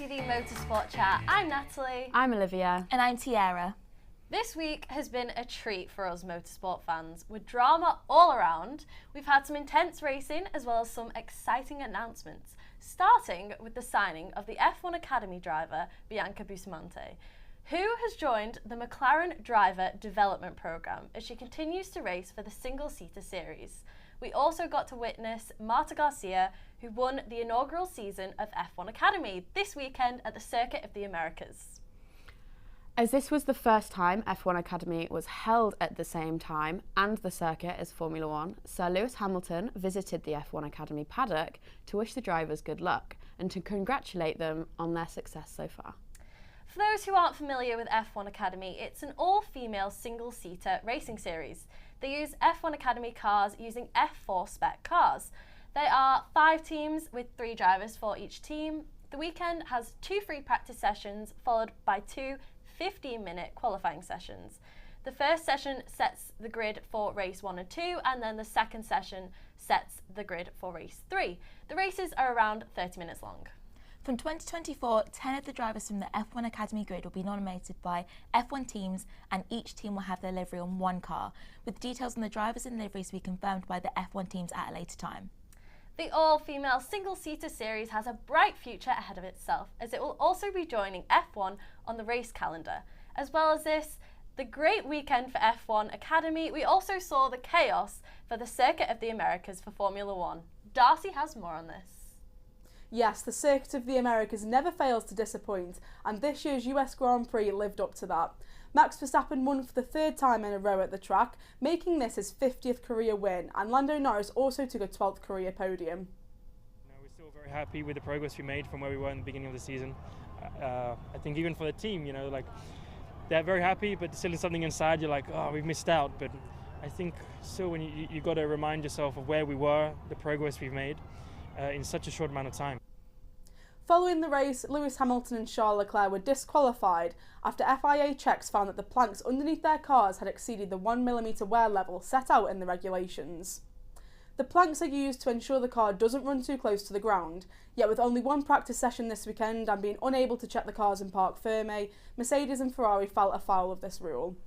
TV Motorsport Chat. I'm Natalie. I'm Olivia. And I'm Tiara. This week has been a treat for us motorsport fans, with drama all around. We've had some intense racing as well as some exciting announcements, starting with the signing of the F1 Academy driver Bianca Bustamante, who has joined the McLaren Driver Development Programme as she continues to race for the single-seater series. We also got to witness Marta Garcia, who won the inaugural season of F1 Academy this weekend at the Circuit of the Americas. As this was the first time F1 Academy was held at the same time and the circuit as Formula One, Sir Lewis Hamilton visited the F1 Academy paddock to wish the drivers good luck and to congratulate them on their success so far. For those who aren't familiar with F1 Academy, it's an all-female single-seater racing series. They use F1 Academy cars using F4 spec cars. There are 5 teams with 3 drivers for each team. The weekend has 2 free practice sessions followed by 2 15-minute qualifying sessions. The first session sets the grid for race 1 and 2, and then the second session sets the grid for race 3. The races are around 30 minutes long. From 2024, 10 of the drivers from the F1 Academy grid will be nominated by F1 teams, and each team will have their livery on one car, with details on the drivers and liveries to be confirmed by the F1 teams at a later time. The all-female single-seater series has a bright future ahead of itself, as it will also be joining F1 on the race calendar. As well as this, the great weekend for F1 Academy, we also saw the chaos for the Circuit of the Americas for Formula One. Darcy has more on this. Yes, the Circuit of the Americas never fails to disappoint, and this year's US Grand Prix lived up to that. Max Verstappen won for the 3rd time in a row at the track, making this his 50th career win, and Lando Norris also took a 12th career podium. We're still very happy with the progress we made from where we were in the beginning of the season. I think even for the team, they're very happy, but still something inside you're like, oh, we've missed out. But I think still when you got to remind yourself of where we were, the progress we've made in such a short amount of time. Following the race, Lewis Hamilton and Charles Leclerc were disqualified after FIA checks found that the planks underneath their cars had exceeded the 1mm wear level set out in the regulations. The planks are used to ensure the car doesn't run too close to the ground, yet with only one practice session this weekend and being unable to check the cars in Parc Fermé, Mercedes and Ferrari fell afoul of this rule.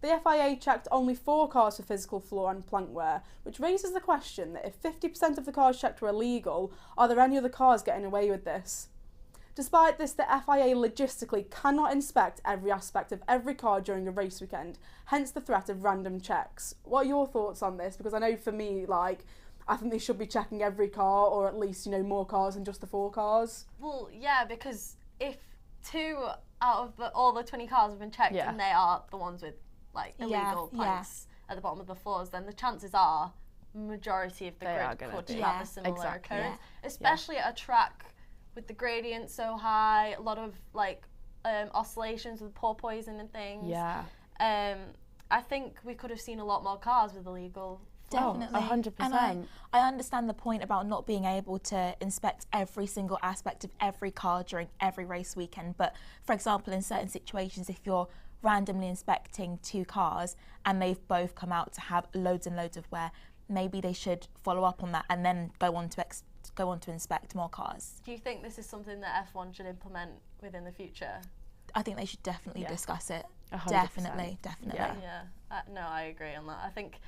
The FIA checked only 4 cars for physical flaw and plank wear, which raises the question that if 50% of the cars checked were illegal, are there any other cars getting away with this? Despite this, the FIA logistically cannot inspect every aspect of every car during a race weekend, hence the threat of random checks. What are your thoughts on this? Because I know for me, I think they should be checking every car, or at least, more cars than just the 4 cars. Well, yeah, because if 2 out of all the 20 cars have been checked and they are the ones with illegal planks at the bottom of the floors, then the chances are majority of the grid could have a similar occurrence, especially at a track with the gradient so high, a lot of oscillations with porpoising and things. I think we could have seen a lot more cars with illegal. Definitely. 100%. And I understand the point about not being able to inspect every single aspect of every car during every race weekend, but for example, in certain situations, if you're randomly inspecting 2 cars and they've both come out to have loads and loads of wear, maybe they should follow up on that and then go on to inspect more cars. Do you think this is something that F1 should implement within the future? I think they should definitely discuss it. 100%. Definitely. No, I agree on that. I think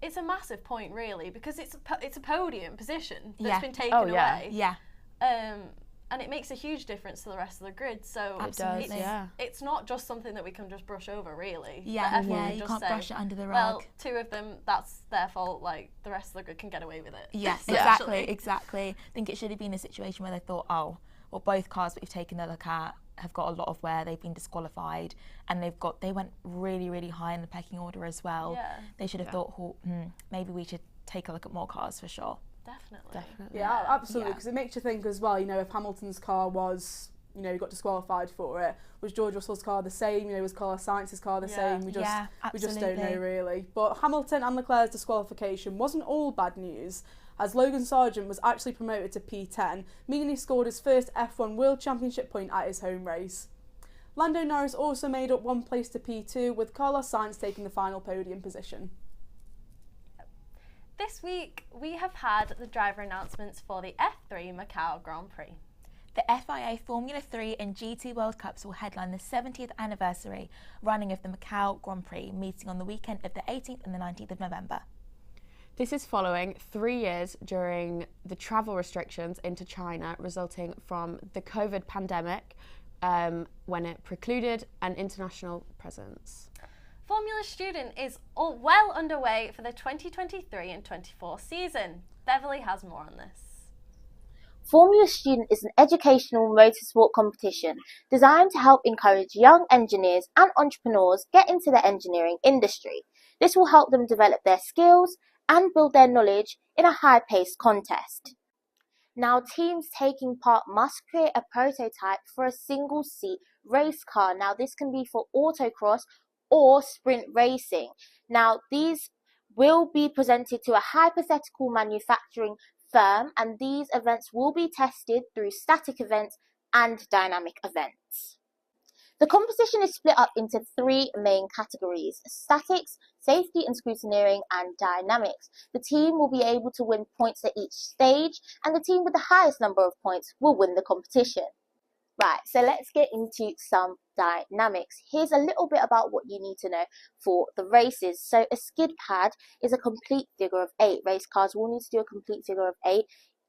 it's a massive point, really, because it's a podium position that's been taken away. And it makes a huge difference to the rest of the grid. So it's not just something that we can just brush over, really. You can't brush it under the rug. Well, 2 of them, that's their fault. The rest of the grid can get away with it. Yes, exactly. I think it should have been a situation where they thought, both cars that we've taken a look at have got a lot of wear, they've been disqualified, and they went really, really high in the pecking order as well. They should have thought, maybe we should take a look at more cars for sure. Definitely. Yeah, absolutely, because it makes you think as well, if Hamilton's car was, got disqualified for it, was George Russell's car the same, was Carlos Sainz's car the same? We just don't know, really. But Hamilton and Leclerc's disqualification wasn't all bad news, as Logan Sargent was actually promoted to P10, meaning he scored his first F1 World Championship point at his home race. Lando Norris also made up 1 place to P2, with Carlos Sainz taking the final podium position. This week, we have had the driver announcements for the F3 Macau Grand Prix. The FIA Formula 3 and GT World Cups will headline the 70th anniversary running of the Macau Grand Prix, meeting on the weekend of the 18th and the 19th of November. This is following 3 years during the travel restrictions into China resulting from the COVID pandemic, when it precluded an international presence. Formula Student is well underway for the 2023 and 24 season. Beverly has more on this. Formula Student is an educational motorsport competition designed to help encourage young engineers and entrepreneurs get into the engineering industry. This will help them develop their skills and build their knowledge in a high-paced contest. Now, teams taking part must create a prototype for a single-seat race car. Now, this can be for autocross or sprint racing. Now, these will be presented to a hypothetical manufacturing firm, and these events will be tested through static events and dynamic events. The competition is split up into 3 main categories: statics, safety and scrutineering, and dynamics. The team will be able to win points at each stage, and the team with the highest number of points will win the competition. Right, so let's get into some dynamics. Here's a little bit about what you need to know for the races. So a skid pad is a complete figure of 8. Race cars will need to do a complete figure of 8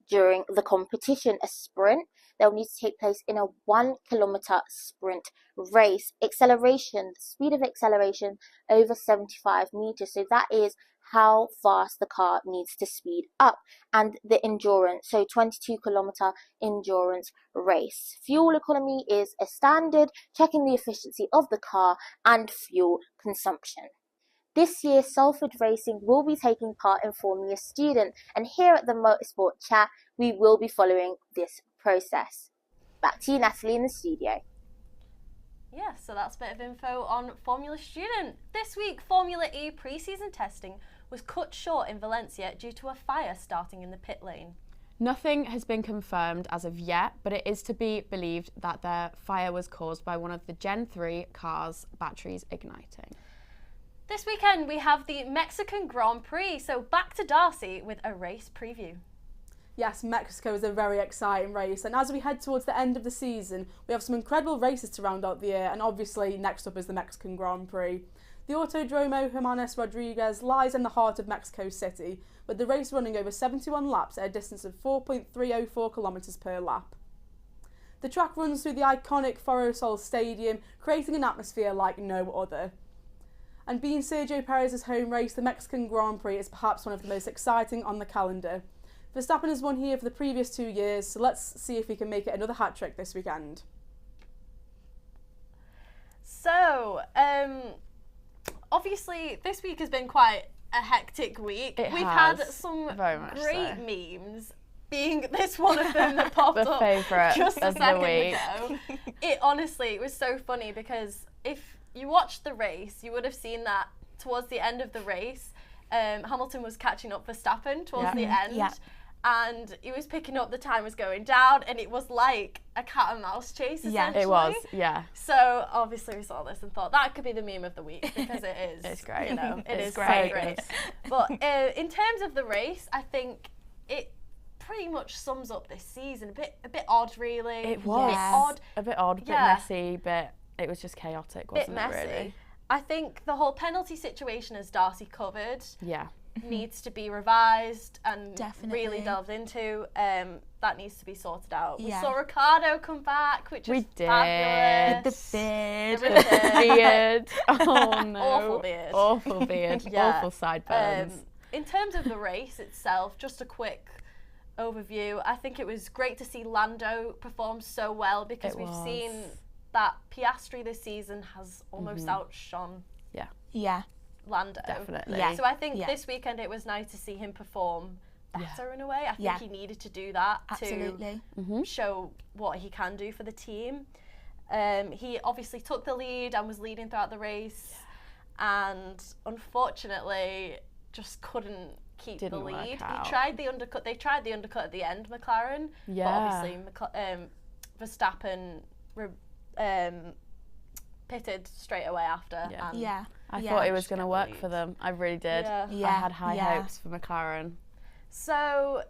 during the competition. A sprint, they'll need to take place in a 1 kilometer sprint race. Acceleration, the speed of acceleration over 75 meters. So that is how fast the car needs to speed up. And the endurance, so 22 kilometer endurance race. Fuel economy is a standard, checking the efficiency of the car and fuel consumption. This year, Salford Racing will be taking part in Formula Student, and here at the Motorsport Chat, we will be following this process. Back to you, Natalie, in the studio. Yeah, so that's a bit of info on Formula Student. This week, Formula E pre-season testing was cut short in Valencia due to a fire starting in the pit lane. Nothing has been confirmed as of yet, but it is to be believed that the fire was caused by one of the Gen 3 car's batteries igniting. This weekend we have the Mexican Grand Prix, so back to Darcy with a race preview. Yes, Mexico is a very exciting race, and as we head towards the end of the season, we have some incredible races to round out the year, and obviously next up is the Mexican Grand Prix. The Autodromo Jimenez Rodriguez lies in the heart of Mexico City, with the race running over 71 laps at a distance of 4.304 kilometres per lap. The track runs through the iconic Foro Sol Stadium, creating an atmosphere like no other. And being Sergio Perez's home race, the Mexican Grand Prix is perhaps one of the most exciting on the calendar. Verstappen has won here for the previous 2 years, so let's see if he can make it another hat-trick this weekend. So, obviously this week has been quite a hectic week. We've had some great memes, being this one of them that popped the up favourite just a of the second week. ago. It honestly was so funny because if you watched the race, you would have seen that towards the end of the race, Hamilton was catching up Verstappen towards the end. And he was picking up, the time was going down, and it was like a cat and mouse chase, essentially. It was, yeah. So obviously we saw this and thought that could be the meme of the week, because it is. It's great. You know, it is great. so great. But in terms of the race, I think it pretty much sums up this season. A bit odd, really. It was. A bit odd, a bit messy, but it was just chaotic, wasn't it, really? I think the whole penalty situation, as Darcy covered, needs to be revised and really delved into. That needs to be sorted out. We saw Ricardo come back, which was fabulous. With the beard. With the beard. Oh no. Awful beard. Awful beard. Awful sideburns. In terms of the race itself, just a quick overview. I think it was great to see Lando perform so well, because we've seen that Piastri this season has almost outshone Lando. Definitely. So I think this weekend it was nice to see him perform better in a way. I think he needed to do that to show what he can do for the team. He obviously took the lead and was leading throughout the race, and unfortunately just couldn't keep the lead. He tried the undercut. They tried the undercut at the end, McLaren. But obviously Verstappen pitted straight away after. I thought it was going to work for them. I really did. I had high hopes for McLaren. So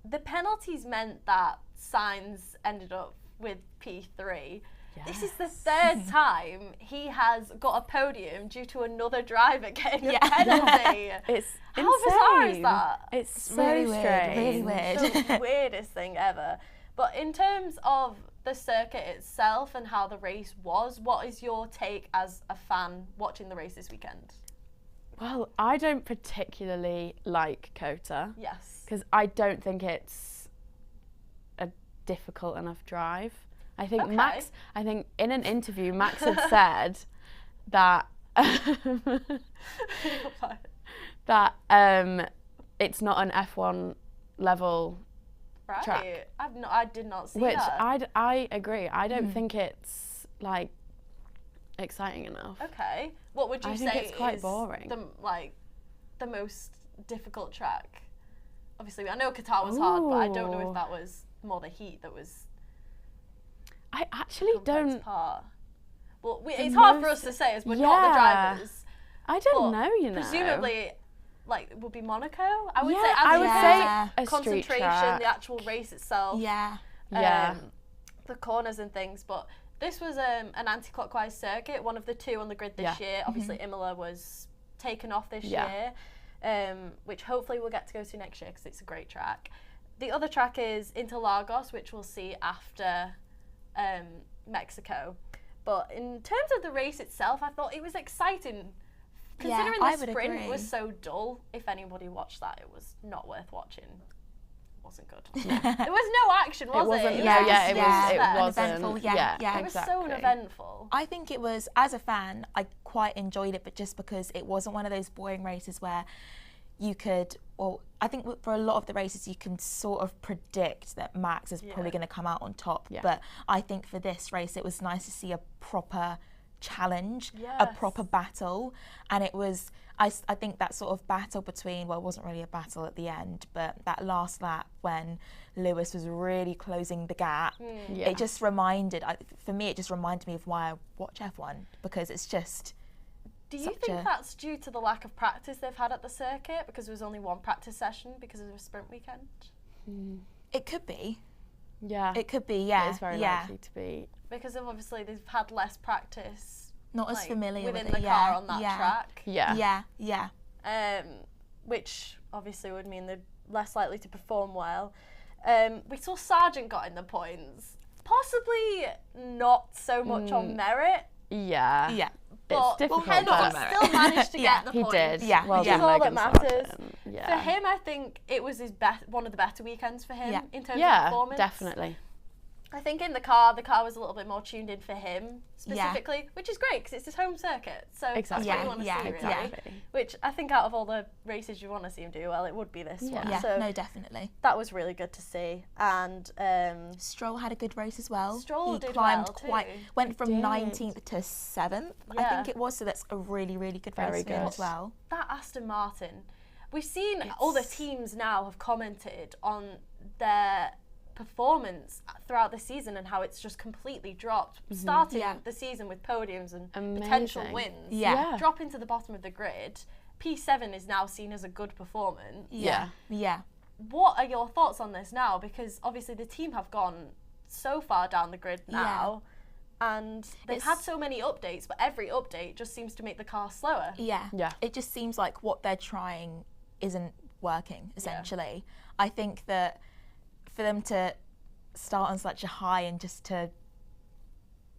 the penalties meant that Sainz ended up with P3. This is the third time he has got a podium due to another driver getting a penalty. It's How bizarre is that? It's so really strange. weird, really weird. The weirdest thing ever. But in terms of the circuit itself and how the race was, what is your take as a fan watching the race this weekend? Well, I don't particularly like COTA. Yes. Because I don't think it's a difficult enough drive. I think I think in an interview, Max had said that it's not an F1 level track. I did not see which that. I agree. I don't think it's like exciting enough. Okay. What would you say think it's quite is boring. the most difficult track? Obviously, I know Qatar was hard, but I don't know if that was more the heat that was. I actually don't. Part. Well, it's hard for us to say as we're not the drivers. I don't know, you know. Presumably, like, it would be Monaco. I would say. I would say a concentration, street track. the actual race itself. Yeah. The corners and things, but this was an anti-clockwise circuit, one of the two on the grid this year. Obviously, Imola was taken off this year, which hopefully we'll get to go to next year because it's a great track. The other track is Interlagos, which we'll see after Mexico. But in terms of the race itself, I thought it was exciting. Considering the sprint was so dull, if anybody watched that, it was not worth watching. It wasn't good. There was no action, was it? It wasn't. It wasn't. Eventful, It was so uneventful. I think it was, as a fan, I quite enjoyed it, but just because it wasn't one of those boring races where you could, well, I think for a lot of the races you can sort of predict that Max is probably going to come out on top. But I think for this race it was nice to see a proper challenge, a proper battle. And it was, I think that sort of battle between, well, it wasn't really a battle at the end, but that last lap when Lewis was really closing the gap, it just reminded, for me, it just reminded me of why I watch F1, because it's just... Do you think that's due to the lack of practice they've had at the circuit, because there was only one practice session because of a sprint weekend? It could be. Yeah. It could be, yeah. It is very likely to be. Because of obviously they've had less practice. Not as familiar within with it, the car on that track. Yeah. Which obviously would mean they're less likely to perform well. We saw Sargent got in the points. Possibly not so much on merit. Yeah. But it's difficult. Hendrick still managed to get the he points. did. Yeah. Well Which is done, all that Logan matters. Sargent. For him, I think it was one of the better weekends for him in terms of performance. Definitely. I think in the car was a little bit more tuned in for him specifically, which is great because it's his home circuit. So that's what you want to see, really. Which I think out of all the races you want to see him do well, it would be this one. Yeah, so no, definitely. That was really good to see. And Stroll had a good race as well. He did climbed well too. went from 19th to 7th, I think it was. So that's a really, really good race for him as well. That Aston Martin, we've seen all the teams now have commented on their performance throughout the season and how it's just completely dropped. Starting the season with podiums and potential wins, dropping to the bottom of the grid. P7 is now seen as a good performance. Yeah. What are your thoughts on this now? Because obviously the team have gone so far down the grid now, and they've had so many updates, but every update just seems to make the car slower. Yeah. It just seems like what they're trying isn't working, essentially. I think that for them to start on such a high and just to,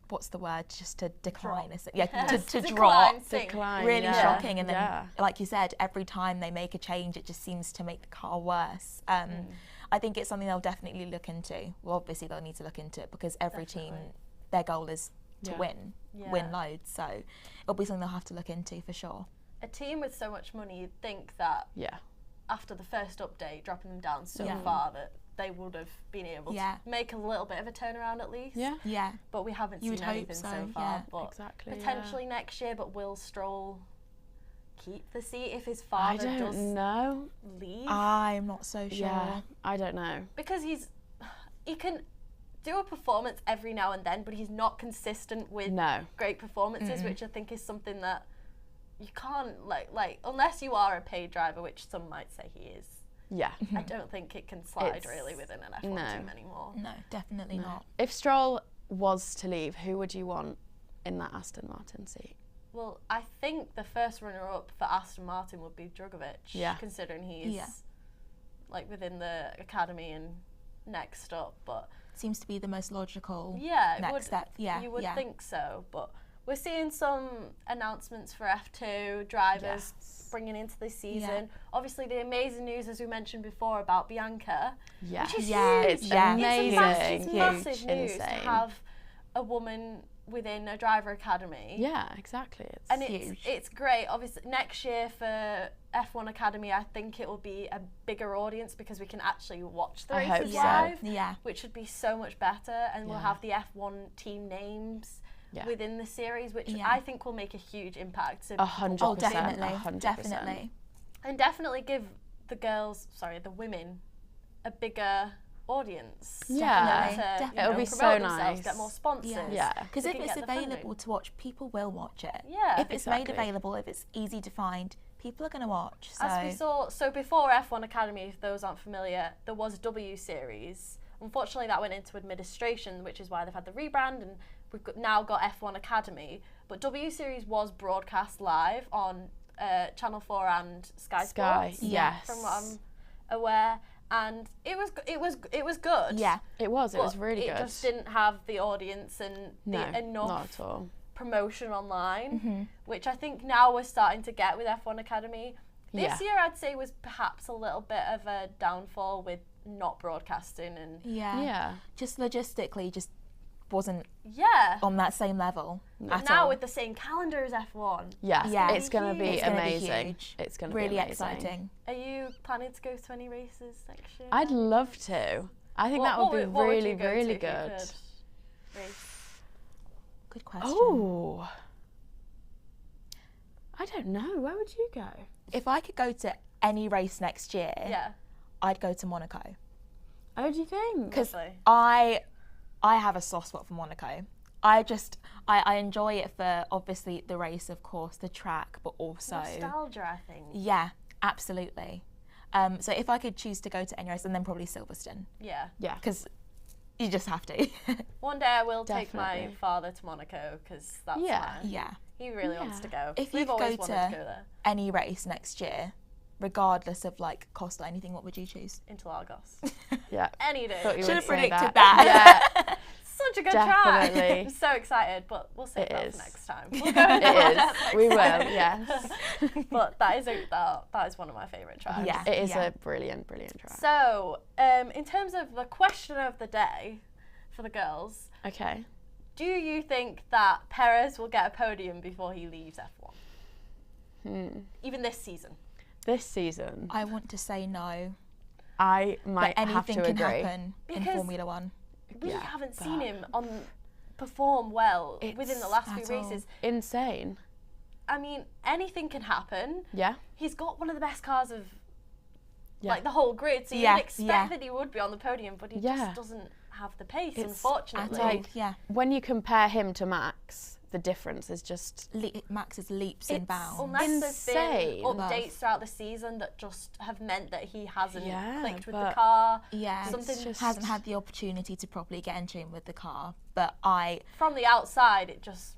what's the word, just to decline, to drop, really shocking. And then, like you said, every time they make a change, it just seems to make the car worse. I think it's something they'll definitely look into. Well, obviously they'll need to look into it because every team, their goal is to win loads. So it'll be something they'll have to look into for sure. A team with so much money, you'd think that after the first update, dropping them down so far, that they would have been able to make a little bit of a turnaround at least. Yeah. But we haven't seen anything so far. But potentially next year, but will Stroll keep the seat if his father does leave? I'm not so sure. Yeah, I don't know. Because he can do a performance every now and then, but he's not consistent with great performances, which I think is something that you can't, like unless you are a paid driver, which some might say he is. Yeah. I don't think it can slide really within an F1 team anymore. No, definitely not. If Stroll was to leave, who would you want in that Aston Martin seat? Well, I think the first runner-up for Aston Martin would be Drugovich, considering he's like within the academy and next up. But seems to be the most logical next step. Yeah, you would think so. But we're seeing some announcements for F2 drivers bringing into this season. Yeah. Obviously, the amazing news, as we mentioned before, about Bianca. Yeah, which is huge. It's amazing. It's massive news to have a woman within a driver academy. Yeah, exactly. It's huge. It's great. Obviously, next year for F1 Academy, I think it will be a bigger audience because we can actually watch the races live, which would be so much better. And we'll have the F1 team names within the series, which I think will make a huge impact. So 100%. Oh, definitely. 100%. Definitely. And definitely give the women, a bigger audience. Definitely. It'll be so nice. Get more sponsors. Yeah. Because if it's available to watch, people will watch it. Yeah. If it's made available, if it's easy to find, people are going to watch. So. As we saw, so before F1 Academy, if those aren't familiar, there was W Series. Unfortunately, that went into administration, which is why they've had the rebrand, and we've now got F1 Academy. But W Series was broadcast live on Channel 4 and Sky Sports. Yes. From what I'm aware. And it was good. Yeah, it was really good. It just didn't have the audience and enough promotion online, which I think now we're starting to get with F1 Academy. This year, I'd say, was perhaps a little bit of a downfall with not broadcasting and just logistically, just wasn't on that same level. Now with the same calendar as F1. It's going to be amazing. It's going to be really amazing. Exciting. Are you planning to go to any races next year? I'd love to. I think that would be really, really good. Good question. Oh, I don't know. Where would you go? If I could go to any race next year, I'd go to Monaco. Oh, do you think? Because I have a soft spot for Monaco. I enjoy it for obviously the race, of course, the track, but also nostalgia, I think. Yeah, absolutely. So if I could choose to go to any race, and then probably Silverstone. Yeah. Because you just have to. One day I will take my father to Monaco because that's he really wants to go. If you go to any race next year, regardless of like cost or anything, what would you choose? Interlagos. Any day. Should have predicted that. Such a good try. I'm so excited, but we'll save that for next time. We'll go it is. We will, yes. But that is one of my favourite tracks. Yeah, it is a brilliant, brilliant track. So, in terms of the question of the day for the girls, do you think that Perez will get a podium before he leaves F1? Even this season? This season? I want to say no. I might have to agree. Anything can happen in Formula One. We haven't seen him perform well within the last few races. Insane. I mean, anything can happen. Yeah. He's got one of the best cars of like the whole grid, so you'd expect that he would be on the podium, but he just doesn't have the pace, unfortunately. When you compare him to Max, the difference is just Max's leaps and bounds. Unless there's been updates throughout the season that just have meant that he hasn't clicked with the car. Something just hasn't had the opportunity to properly get in tune with the car. But from the outside, it just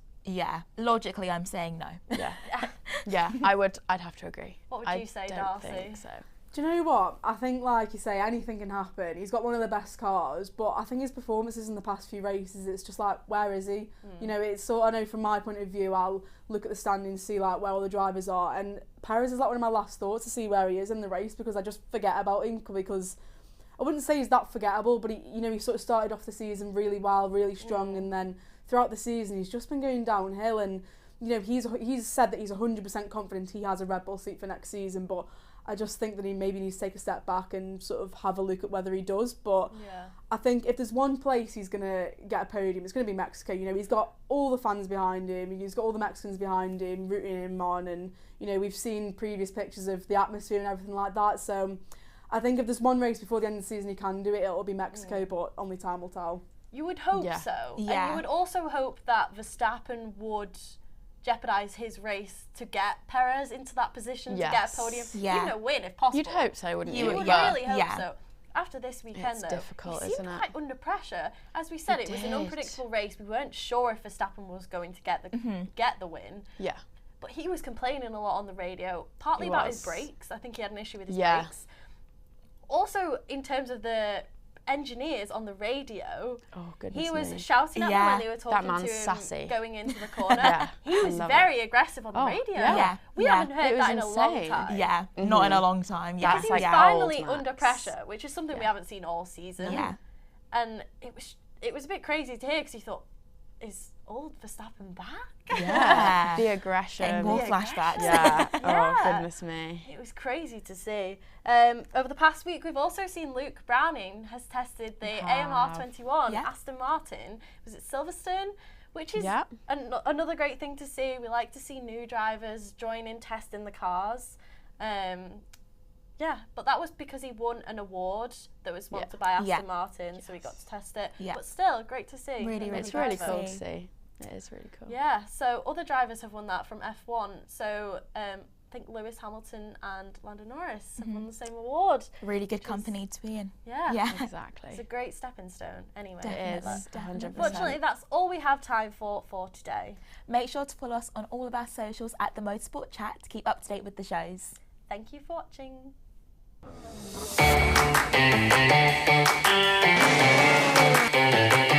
logically, I'm saying no. I'd have to agree. What would you say, Darcy? I don't think so. Do you know what? I think, like you say, anything can happen. He's got one of the best cars, but I think his performances in the past few races, it's just like, where is he? You know, it's I know from my point of view, I'll look at the standings, see like where all the drivers are, and Perez is like one of my last thoughts to see where he is in the race because I just forget about him because I wouldn't say he's that forgettable, but he sort of started off the season really well, really strong, and then throughout the season he's just been going downhill, and you know he's said that he's 100% confident he has a Red Bull seat for next season, but I just think that he maybe needs to take a step back and sort of have a look at whether he does. But I think if there's one place he's going to get a podium, it's going to be Mexico. You know, he's got all the fans behind him. He's got all the Mexicans behind him, rooting him on. And, you know, we've seen previous pictures of the atmosphere and everything like that. So I think if there's one race before the end of the season he can do it, it'll be Mexico, but only time will tell. You would hope so. Yeah. And you would also hope that Verstappen would jeopardise his race to get Perez into that position to get a podium, even a win if possible. You'd hope so, wouldn't you? You would really hope so. After this weekend, it's though, difficult, he isn't seemed it? quite under pressure. As we said, it was an unpredictable race. We weren't sure if Verstappen was going to get the win. Yeah. But he was complaining a lot on the radio, partly about his brakes. I think he had an issue with his Yeah. brakes. Also, in terms of the engineers on the radio, Oh, goodness he was me. shouting at them when they were talking man's to him sassy. going into the corner. He was very aggressive on the radio. Yeah. We haven't heard It was that in a long insane. time. Yeah, not in a long time. Yeah, Because he was like finally old Max. under pressure, which is something we haven't seen all season. Yeah. And it was a bit crazy to hear because you thought, is old Verstappen back? Yeah. The aggression. Getting more flashbacks. Yeah. Yeah. Oh, goodness me. It was crazy to see. Over the past week, we've also seen Luke Browning has tested the AMR 21 Aston Martin. Was it Silverstone? Which is another great thing to see. We like to see new drivers join in testing the cars. Yeah, but that was because he won an award that was sponsored by Aston Martin, so he got to test it. Yeah. But still, great to see. It's really cool to see. It is really cool. Yeah, so other drivers have won that from F1. So I think Lewis Hamilton and Lando Norris have won the same award. Really good company to be in. Yeah. Exactly. It's a great stepping stone anyway. It is, 100%. Unfortunately, that's all we have time for today. Make sure to follow us on all of our socials at the Motorsport Chat to keep up to date with the shows. Thank you for watching. Thank you.